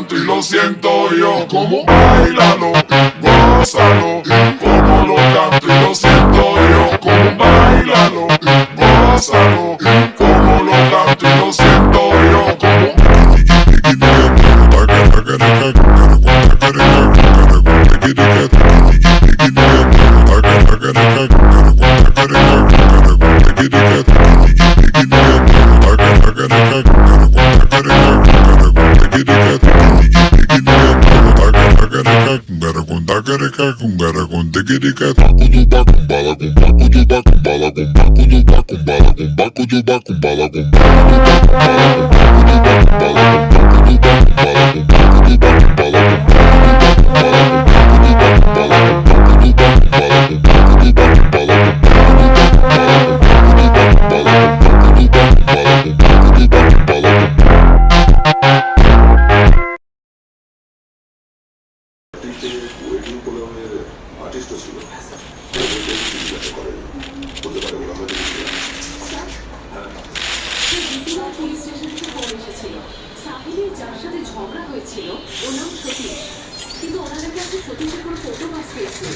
canto y lo siento yo. Como bailalo, gózalo, como lo canto y lo siento yo. Como bailalo, gózalo, como lo canto y lo siento yo. Como waiting প্রোগ্রামের আর্টিস্টও ছিল, বলতে পারে ওরা হয়তো police station থেকে phone এসেছিল, সাহিলের যার সাথে ঝগড়া হয়েছিল ওর নাম সতীশ, কিন্তু ওনাদের কাছে সতীশের কোনো ফটো পাস পেয়েছিল।